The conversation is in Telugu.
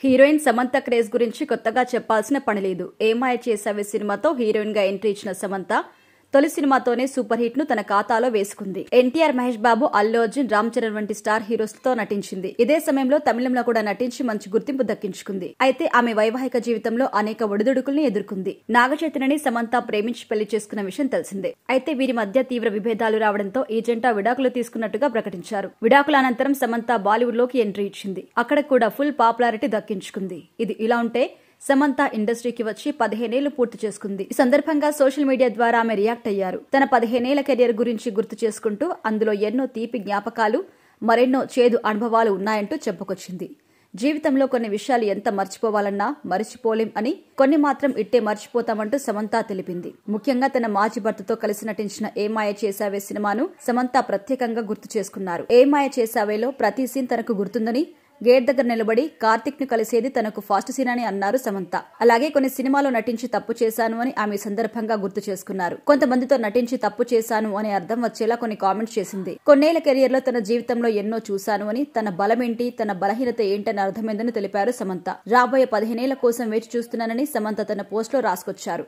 హీరోయిన్ సమంత క్రేజ్ గురించి కొత్తగా చెప్పాల్సిన పనిలేదు. ఏమాయ చేసావే సినిమాతో హీరోయిన్ గా ఎంట్రీ ఇచ్చిన సమంత తొలి సినిమాతోనే సూపర్ హిట్ ను తన ఖాతాలో వేసుకుంది. ఎన్టీఆర్, మహేష్ బాబు, అల్లు అర్జున్, రామ్ చరణ్ వంటి స్టార్ హీరోస్ తో నటించింది. ఇదే సమయంలో తమిళంలో కూడా నటించి మంచి గుర్తింపు దక్కించుకుంది. అయితే ఆమె వైవాహిక జీవితంలో అనేక ఒడిదుడుకుల్ని ఎదుర్కొంది. నాగచైతన్యని సమంత ప్రేమించి పెళ్లి చేసుకున్న విషయం తెలిసిందే. అయితే వీరి మధ్య తీవ్ర విభేదాలు రావడంతో ఈ జంట విడాకులు తీసుకున్నట్టుగా ప్రకటించారు. విడాకుల అనంతరం సమంత బాలీవుడ్ లోకి ఎంట్రీ ఇచ్చింది. అక్కడ కూడా ఫుల్ పాపులారిటీ దక్కించుకుంది. ఇది ఇలా ఉంటే సమంత ఇండస్ట్రీకి వచ్చి 15 ఏళ్లు పూర్తి చేసుకుంది. ఈ సందర్భంగా సోషల్ మీడియా ద్వారా ఆమె రియాక్ట్ అయ్యారు. తన 15 ఏళ్ల కెరీర్ గురించి గుర్తు చేసుకుంటూ అందులో ఎన్నో తీపి జ్ఞాపకాలు, మరెన్నో చేదు అనుభవాలు ఉన్నాయంటూ చెప్పుకొచ్చింది. జీవితంలో కొన్ని విషయాలు ఎంత మర్చిపోవాలన్నా మర్చిపోలేం అని, కొన్ని మాత్రం ఇట్టే మర్చిపోతామంటూ సమంత తెలిపింది. ముఖ్యంగా తన మాజీ భర్తతో కలిసి నటించిన ఏమాయ చేసావే సినిమాను సమంత ప్రత్యేకంగా గుర్తు చేసుకున్నారు. ఏమాయ చేసావేలో ప్రతి సీన్ తనకు గుర్తుందని, గేట్ దగ్గర నిలబడి కార్తిక్ ను కలిసేది తనకు ఫాస్ట్ సీన్ అని అన్నారు సమంత. అలాగే కొన్ని సినిమాలో నటించి తప్పు చేశాను అని ఆమె సందర్భంగా గుర్తు చేసుకున్నారు. కొంతమందితో నటించి తప్పు చేశాను అనే అర్థం వచ్చేలా కొన్ని కామెంట్స్ చేసింది. కొన్నేళ్ల కెరియర్ లో తన జీవితంలో ఎన్నో చూశాను అని, తన బలమేంటి, తన బలహీనత ఏంటని అర్థమైందని తెలిపారు సమంత. రాబోయే 15 ఏళ్ల కోసం వేచి చూస్తున్నానని సమంత తన పోస్ట్ లో రాసుకొచ్చారు.